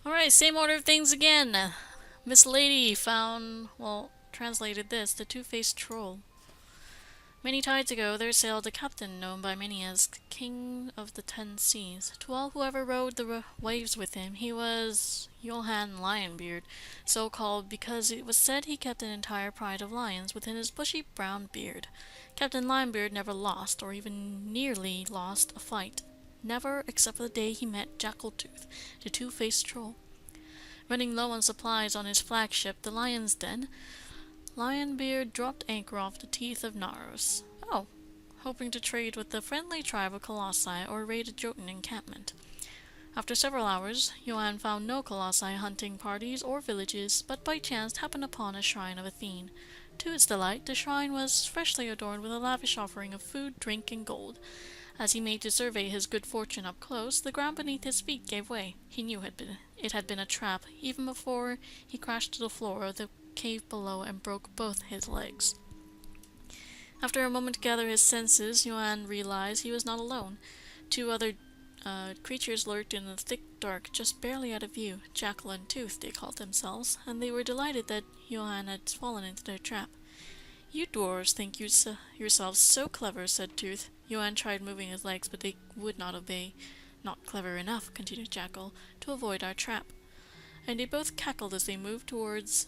Alright, same order of things again. Miss Lady found, well, translated this, the two-faced troll. Many tides ago there sailed a captain known by many as King of the Ten Seas. To all who ever rode the waves with him, he was Johann Lionbeard, so called because it was said he kept an entire pride of lions within his bushy brown beard. Captain Lionbeard never lost, or even nearly lost, a fight. Never, except for the day he met Jackal-Tooth, the two-faced troll. Running low on supplies on his flagship, the Lion's Den, Lionbeard dropped anchor off the teeth of Naros. Oh, hoping to trade with the friendly tribe of Colossi or raid a Jotun encampment. After several hours, Johann found no Colossi hunting parties or villages, but by chance happened upon a shrine of Athene. To his delight, the shrine was freshly adorned with a lavish offering of food, drink, and gold. As he made to survey his good fortune up close, the ground beneath his feet gave way. He knew it had been a trap, even before he crashed to the floor of the cave below and broke both his legs. After a moment to gather his senses, Johann realized he was not alone. Two other creatures lurked in the thick dark, just barely out of view. Jackal and Tooth, they called themselves, and they were delighted that Johann had fallen into their trap. "You dwarves think yourselves so clever," said Tooth. Johann tried moving his legs, but they would not obey. "Not clever enough," continued Jackal, "to avoid our trap." And they both cackled as they moved towards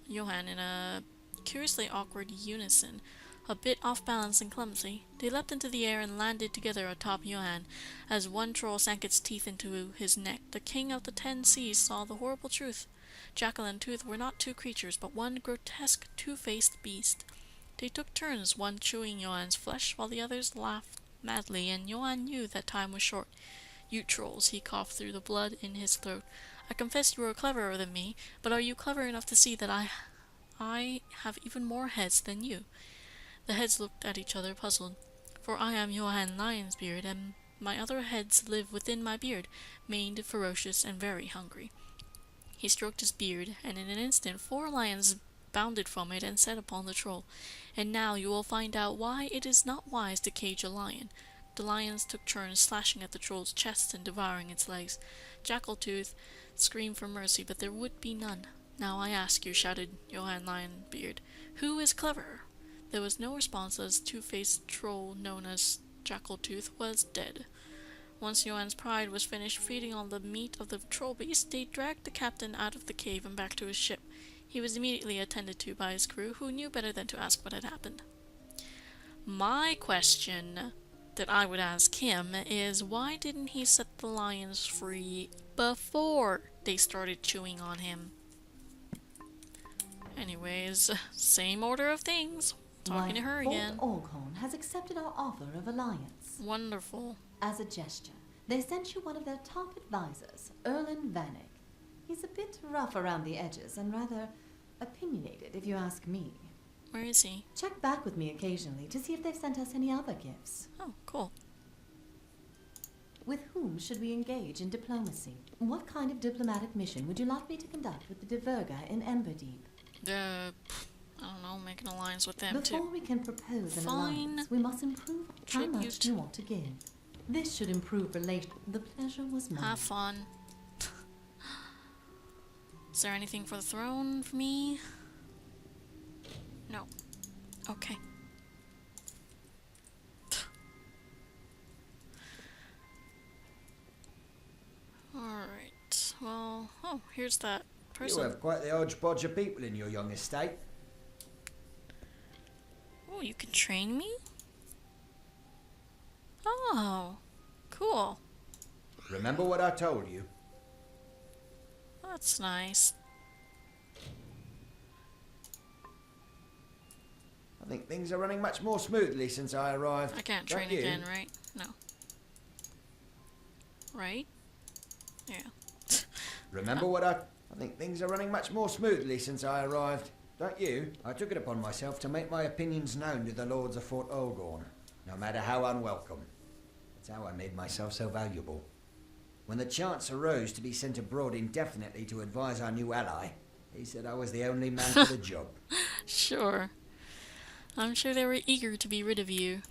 Johann in a curiously awkward unison. A bit off balance and clumsy, they leapt into the air and landed together atop Johann. As one troll sank its teeth into his neck, the King of the Ten Seas saw the horrible truth. Jackal and Tooth were not two creatures, but one grotesque, two-faced beast. They took turns, one chewing Johann's flesh, while the others laughed madly, and Johann knew that time was short. "You trolls," he coughed through the blood in his throat. "I confess you are cleverer than me, but are you clever enough to see that I have even more heads than you?" The heads looked at each other, puzzled. "For I am Johann Lionsbeard, and my other heads live within my beard, maned, ferocious, and very hungry." He stroked his beard, and in an instant 4 lions bounded from it and set upon the troll. And now you will find out why it is not wise to cage a lion. The lions took turns slashing at the troll's chest and devouring its legs. Jackal-Tooth screamed for mercy, but there would be none. "Now I ask you," shouted Johann Lionbeard, "who is cleverer?" There was no response, as two-faced troll known as Jackal-Tooth was dead. Once Johann's pride was finished feeding on the meat of the troll beast, they dragged the captain out of the cave and back to his ship. He was immediately attended to by his crew, who knew better than to ask what had happened. My question that I would ask him is, why didn't he set the lions free before they started chewing on him? Anyways, same order of things. Talking to her again. Fort Orghorn has accepted our offer of alliance. Wonderful. As a gesture, they sent you one of their top advisors, Erlen Vanek. He's a bit rough around the edges and rather opinionated, if you ask me. Where is he? Check back with me occasionally to see if they've sent us any other gifts. Oh, cool. With whom should we engage in diplomacy? What kind of diplomatic mission would you like me to conduct with the Diverga in Emberdeep? I don't know, make an alliance with them Before too. we can propose an Fine. alliance, we must improve. How much Tribute. do you want to give? This should improve relations. The pleasure was mine. Have fun. Is there anything for the throne for me? No. Okay. Alright. Well, oh, here's that person. You have quite the hodgepodge of people in your young estate. Oh, you can train me? Oh, cool. Remember what I told you? That's nice. I think things are running much more smoothly since I arrived. I can't Don't train you? again, right? No. Right? Yeah. Remember what I think things are running much more smoothly since I arrived. Don't you? I took it upon myself to make my opinions known to the lords of Fort Orghorn, no matter how unwelcome. That's how I made myself so valuable. When the chance arose to be sent abroad indefinitely to advise our new ally, he said I was the only man for the job. Sure. I'm sure they were eager to be rid of you.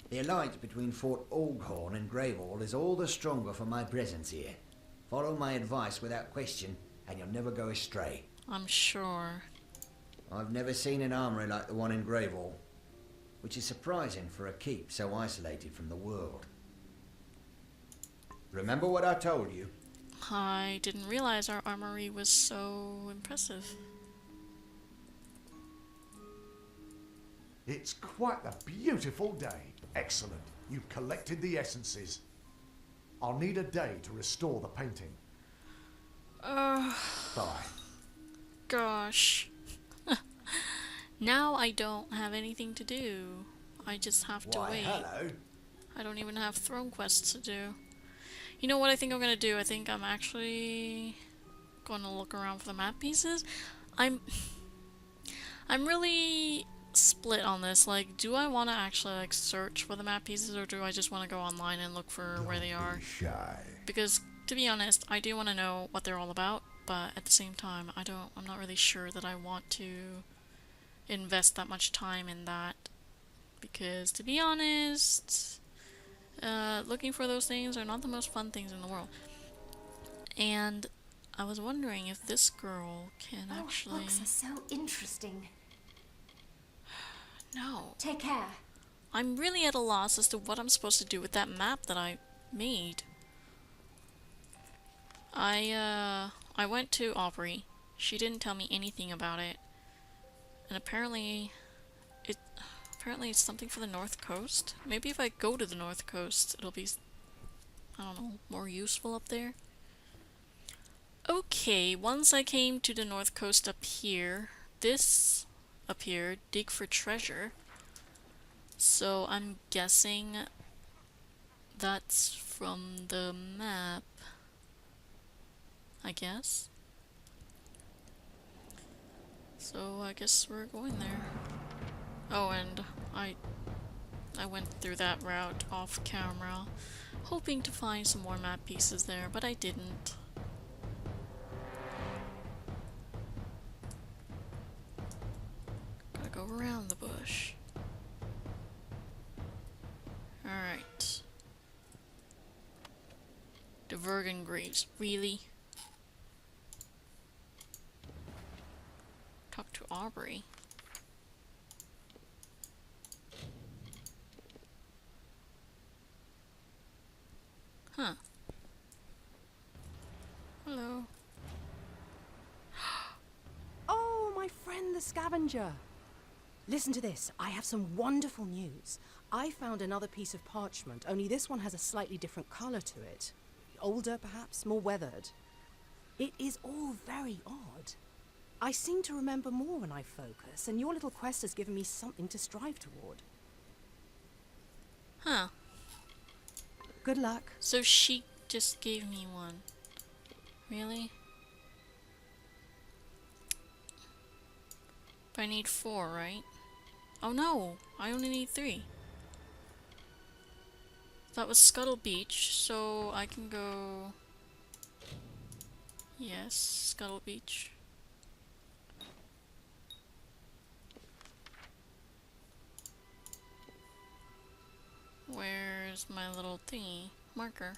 The alliance between Fort Orghorn and Greyhall is all the stronger for my presence here. Follow my advice without question, and you'll never go astray. I'm sure. I've never seen an armory like the one in Greyhall, which is surprising for a keep so isolated from the world. Remember what I told you? I didn't realize our armory was so impressive. It's quite a beautiful day. Excellent. You've collected the essences. I'll need a day to restore the painting. Bye. Gosh. Now I don't have anything to do. I just have to Why, wait. hello. I don't even have throne quests to do. You know what I think I'm gonna do? I think I'm actually gonna look around for the map pieces. I'm really split on this. Like, do I want to actually like search for the map pieces, or do I just want to go online and look for where they are? Shy. Because to be honest, I do want to know what they're all about, but at the same time, I'm not really sure that I want to invest that much time in that. Because to be honest, looking for those things are not the most fun things in the world. And I was wondering if this girl can actually... Books are so interesting. No. Take care. I'm really at a loss as to what I'm supposed to do with that map that I made. I went to Aubrey. She didn't tell me anything about it. And apparently it's something for the North Coast. Maybe if I go to the North Coast, it'll be, I don't know, more useful up there. Okay, once I came to the North Coast up here, this up here, dig for treasure. So I'm guessing that's from the map, I guess. So I guess we're going there. Oh, and I went through that route off camera, hoping to find some more map pieces there, but I didn't. Gotta go around the bush. Alright. The Vergen Graves, really? Talk to Aubrey. Huh. Hello. Oh, my friend the scavenger. Listen to this. I have some wonderful news. I found another piece of parchment, only this one has a slightly different color to it. Older, perhaps, more weathered. It is all very odd. I seem to remember more when I focus, and your little quest has given me something to strive toward. Huh. Good luck. So she just gave me one. Really? But I need 4, right? Oh no! I only need 3. That was Scuttle Beach, so I can go... Yes, Scuttle Beach. Where's my little thingy? Marker.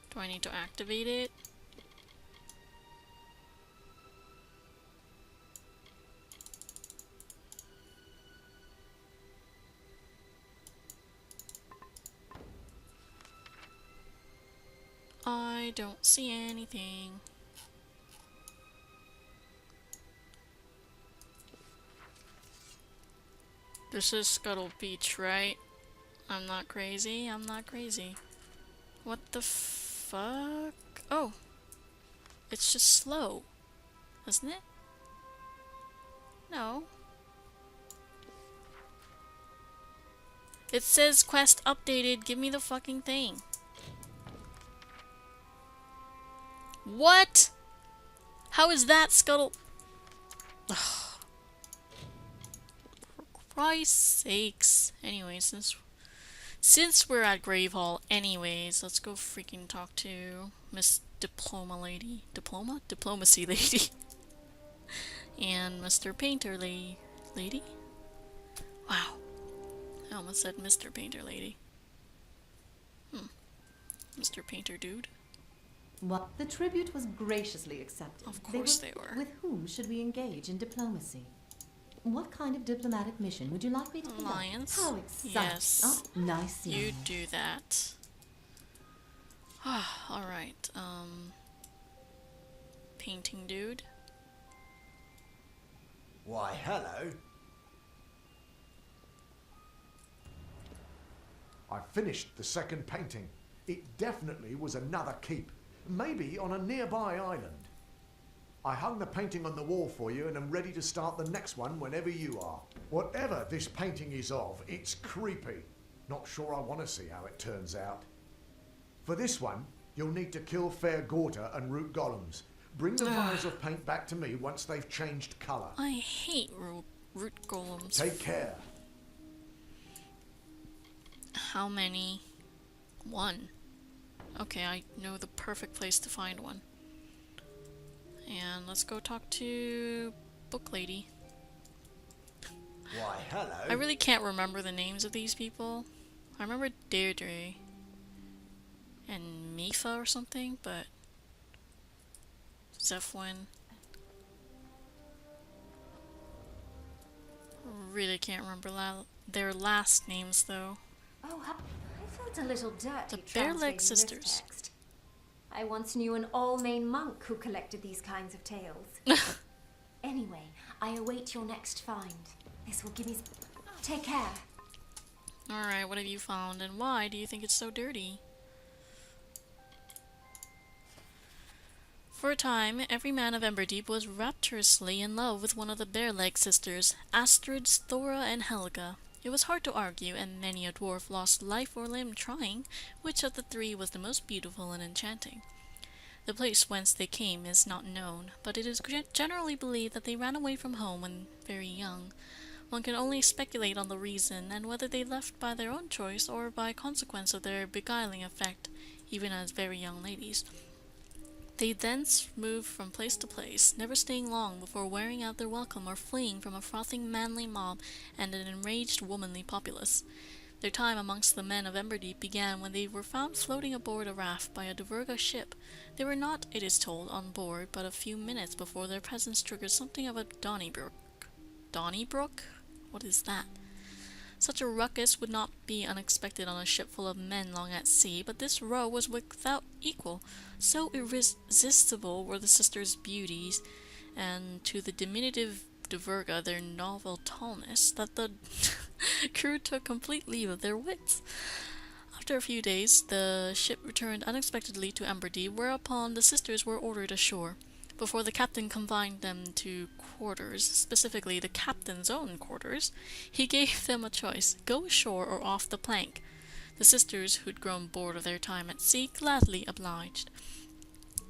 Do I need to activate it? I don't see anything. This is Scuttle Beach, right? I'm not crazy. I'm not crazy. What the fuck? Oh. It's just slow. Isn't it? No. It says quest updated. Give me the fucking thing. What? How is that Scuttle? For Christ's sakes. Anyway, since we're at Grave Hall anyways, let's go freaking talk to Miss Diploma Lady. Diploma? Diplomacy Lady. And Mr. Painter Lady? Wow. I almost said Mr. Painter Lady. Mr. Painter Dude. What? The tribute was graciously accepted. Of course they were. With whom should we engage in diplomacy? What kind of diplomatic mission would you like me to conduct? Alliance? How exciting. Yes. Oh, nice seeing You do that. Alright, Painting Dude. Why, hello. I finished the second painting. It definitely was another keep, maybe on a nearby island. I hung the painting on the wall for you and am ready to start the next one whenever you are. Whatever this painting is of, it's creepy. Not sure I want to see how it turns out. For this one, you'll need to kill Fair Gorta and root golems. Bring the vials of paint back to me once they've changed colour. I hate root golems. Take care. How many? One. Okay, I know the perfect place to find one. And let's go talk to Book Lady. Why, hello. I really can't remember the names of these people. I remember Deirdre and Mifa or something, but Zephwin. Really can't remember their last names though. Oh, I felt a little dirty The Bare Leg translating Sisters. this text. I once knew an Almain monk who collected these kinds of tales. Anyway, I await your next find. This will give me... Take care. Alright, what have you found and why do you think it's so dirty? For a time, every man of Emberdeep was rapturously in love with one of the Bare Leg sisters, Astrid, Thora, and Helga. It was hard to argue, and many a dwarf lost life or limb trying which of the three was the most beautiful and enchanting. The place whence they came is not known, but it is generally believed that they ran away from home when very young. One can only speculate on the reason, and whether they left by their own choice or by consequence of their beguiling effect, even as very young ladies. They thence moved from place to place, never staying long before wearing out their welcome or fleeing from a frothing manly mob and an enraged womanly populace. Their time amongst the men of Emberdeep began when they were found floating aboard a raft by a Duverga ship. They were not, it is told, on board but a few minutes before their presence triggered something of a Donnybrook. Donnybrook? What is that? Such a ruckus would not be unexpected on a ship full of men long at sea, but this row was without equal. So irresistible were the sisters' beauties, and to the diminutive Duverga their novel tallness, that the crew took complete leave of their wits. After a few days, the ship returned unexpectedly to Emberdeep, whereupon the sisters were ordered ashore. Before the captain confined them to quarters, specifically the captain's own quarters, he gave them a choice: go ashore or off the plank. The sisters, who'd grown bored of their time at sea, gladly obliged.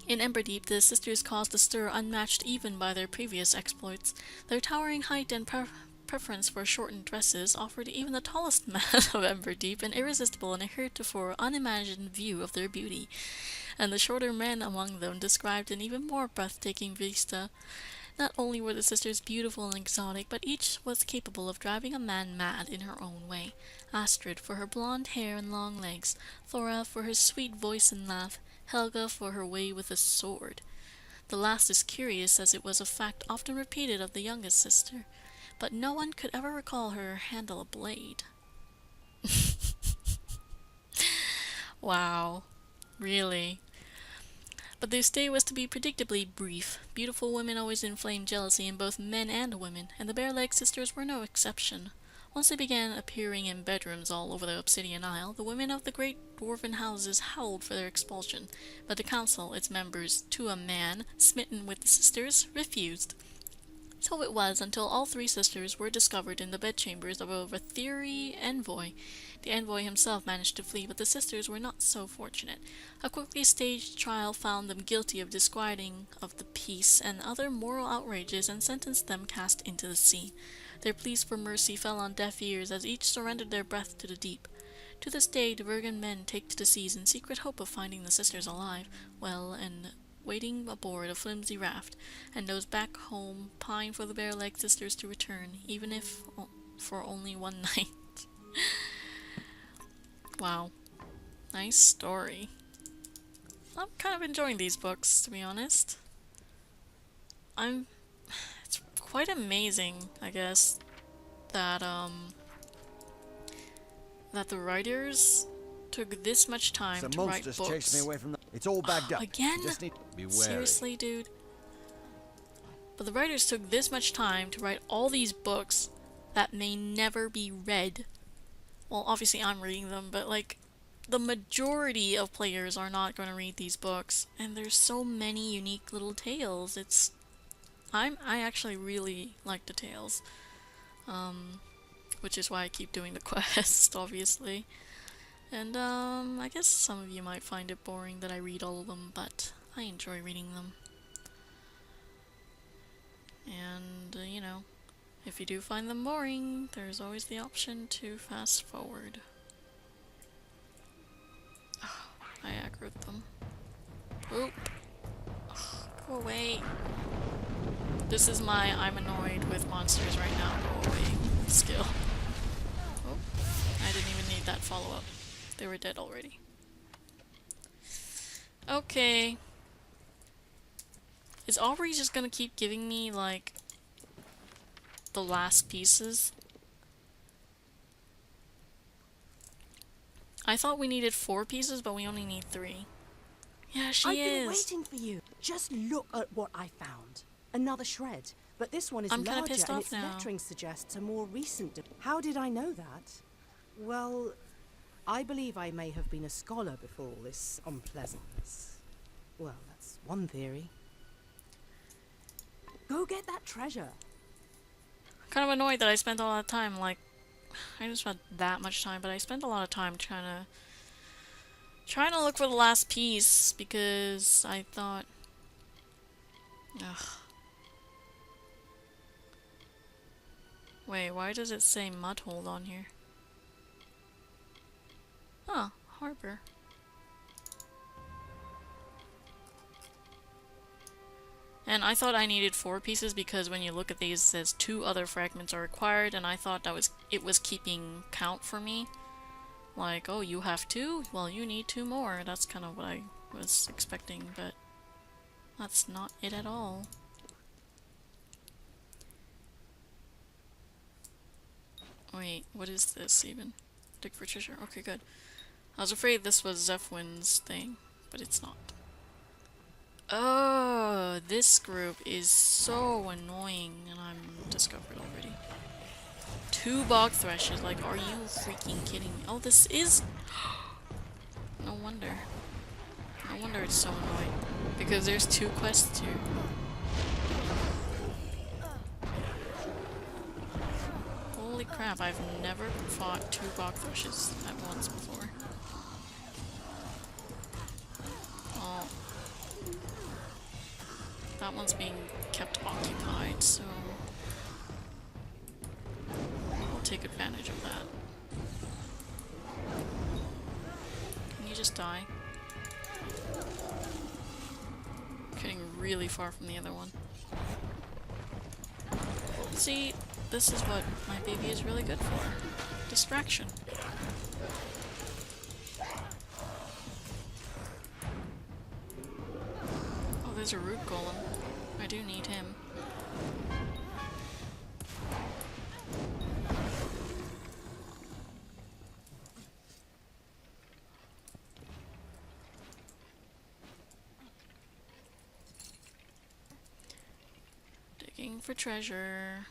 In Emberdeep, the sisters caused a stir unmatched even by their previous exploits. Their towering height and preference for shortened dresses offered even the tallest man of Emberdeep an irresistible and heretofore unimagined view of their beauty, and the shorter men among them described an even more breathtaking vista. Not only were the sisters beautiful and exotic, but each was capable of driving a man mad in her own way. Astrid for her blonde hair and long legs, Thora for her sweet voice and laugh, Helga for her way with a sword. The last is curious, as it was a fact often repeated of the youngest sister, but no one could ever recall her handle a blade. Wow, really? But their stay was to be predictably brief. Beautiful women always inflamed jealousy in both men and women, and the Bare Leg sisters were no exception. Once they began appearing in bedrooms all over the Obsidian Isle, the women of the great dwarven houses howled for their expulsion, but the council, its members, to a man, smitten with the sisters, refused. So it was until all three sisters were discovered in the bedchambers of a Vathiri envoy. The envoy himself managed to flee, but the sisters were not so fortunate. A quickly staged trial found them guilty of disquieting of the peace and other moral outrages, and sentenced them cast into the sea. Their pleas for mercy fell on deaf ears, as each surrendered their breath to the deep. To this day, Duvergan men take to the seas in secret hope of finding the sisters alive, well, and waiting aboard a flimsy raft, and those back home pine for the Bare Leg sisters to return, even if for only one night. Wow. Nice story. I'm kind of enjoying these books, to be honest. It's quite amazing, I guess, that that the writers took this much time Some to write monsters books. chased me away from the... It's all bagged up. Again? You just need to be wary. Seriously, dude? But the writers took this much time to write all these books that may never be read. Well, obviously I'm reading them, but like, the majority of players are not going to read these books. And there's so many unique little tales. I actually really like the tales. Which is why I keep doing the quest, obviously. And I guess some of you might find it boring that I read all of them, but I enjoy reading them. And, you know, if you do find them boring, there's always the option to fast forward. Oh, I aggroed them. Oop. Oh, go away. This is my I'm annoyed with monsters right now, go away skill. Oh, I didn't even need that follow-up. They were dead already. Okay. Is Aubrey just gonna keep giving me, like, the last pieces? I thought we needed 4 pieces, but we only need 3. Yeah, she I've is. been waiting for you. Just look at what I found. Another shred. But this one is I'm kinda larger pissed and off its now. lettering suggests a more recent... How did I know that? Well, I believe I may have been a scholar before all this unpleasantness. Well, that's one theory. Go get that treasure. I'm kind of annoyed that I spent all that time, like, I didn't spend that much time, but I spent a lot of time trying to look for the last piece, because I thought, ugh. Wait, why does it say Mudhold on here? Huh, harbor. And I thought I needed 4 pieces because when you look at these, it says 2 other fragments are required, and I thought it was keeping count for me. Like, oh, you have 2? Well, you need 2 more. That's kind of what I was expecting, but that's not it at all. Wait, what is this even? Dig for treasure. Okay, good. I was afraid this was Zephwin's thing, but it's not. Oh, this group is so annoying, and I'm discovered already. 2 bog thrushes, like, are you freaking kidding me? Oh, this is... No wonder. No wonder it's so annoying. Because there's 2 quests here. Holy crap, I've never fought 2 bog thrushes at once before. Oh. That one's being kept occupied, so I'll take advantage of that. Can you just die? Getting really far from the other one. See, this is what my baby is really good for. Distraction. Oh, there's a root golem. I do need him. Digging for treasure.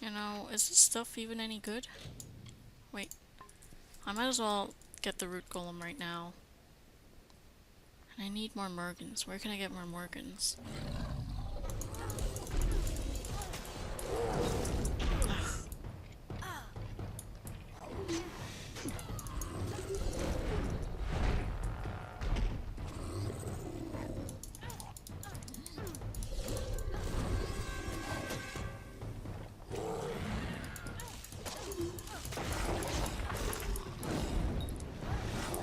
You know, is this stuff even any good? Wait. I might as well get the root golem right now. And I need more Mergans. Where can I get more Mergans?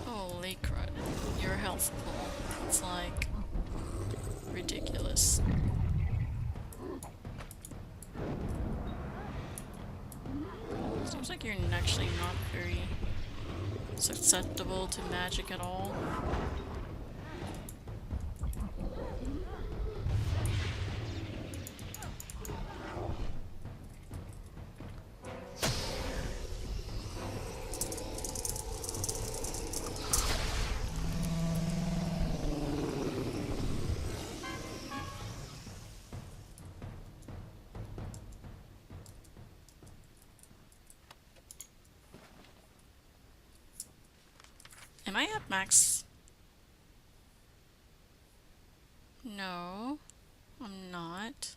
Holy crud. Your health pool. It's like ridiculous. Seems like you're actually not very susceptible to magic at all. Am I at max? No, I'm not.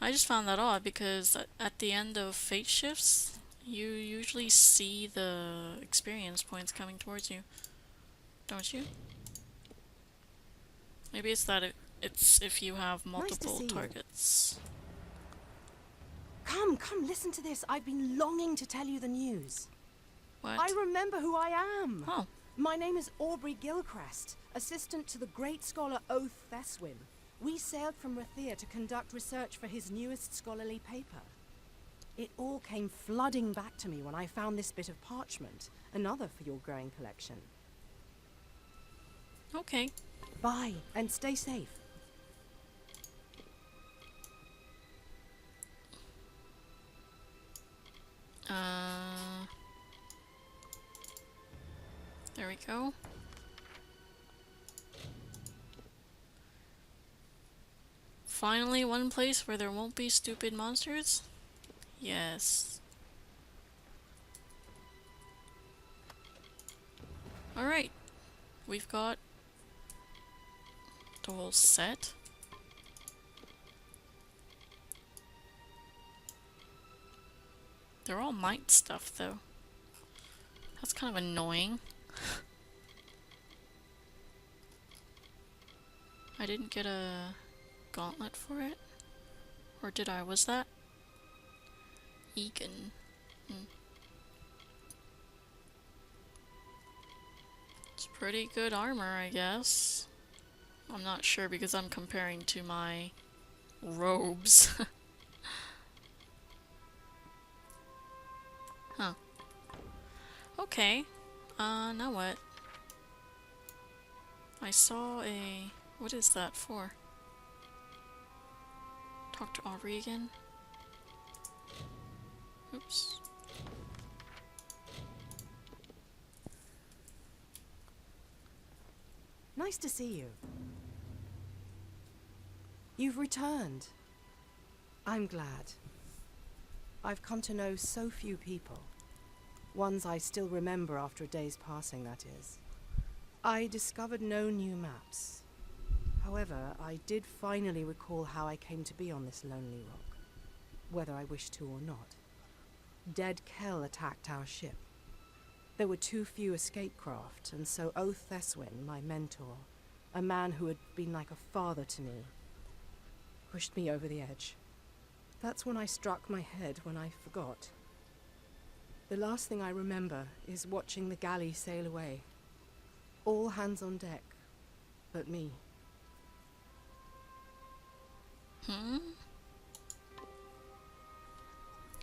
I just found that odd because at the end of fate shifts, you usually see the experience points coming towards you, don't you? Maybe it's that it's if you have multiple see you. targets. Come, listen to this. I've been longing to tell you the news. What? I remember who I am. Oh, My name is Aubrey Gilchrist, assistant to the great scholar Oath Theswin. We sailed from Rathir to conduct research for his newest scholarly paper. It all came flooding back to me when I found this bit of parchment, another for your growing collection. okay. Bye, and stay safe. There we go. Finally, one place where there won't be stupid monsters? Yes. Alright. We've got the whole set. They're all might stuff, though. That's kind of annoying. I didn't get a gauntlet for it? Or did I? Was that? Egan. It's pretty good armor, I guess. I'm not sure because I'm comparing to my robes. Huh. Okay. Now what? I saw a... What is that for? Talk to Aubrey again? Oops. Nice to see you. You've returned. I'm glad. I've come to know so few people. Ones I still remember after a day's passing, that is. I discovered no new maps. However, I did finally recall how I came to be on this lonely rock, whether I wished to or not. Dead Kell attacked our ship. There were too few escape craft, and so Oath Theswin, my mentor, a man who had been like a father to me, pushed me over the edge. That's when I struck my head when I forgot. The last thing I remember is watching the galley sail away. All hands on deck, but me.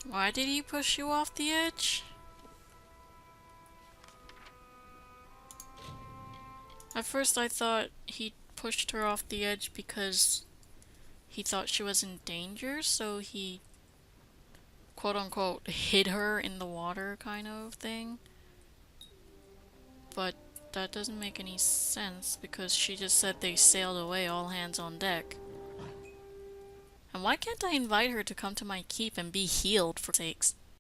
Why did he push you off the edge? At first I thought he pushed her off the edge because he thought she was in danger, so he quote-unquote hid her in the water kind of thing. But that doesn't make any sense because she just said they sailed away, all hands on deck. And why can't I invite her to come to my keep and be healed for sakes?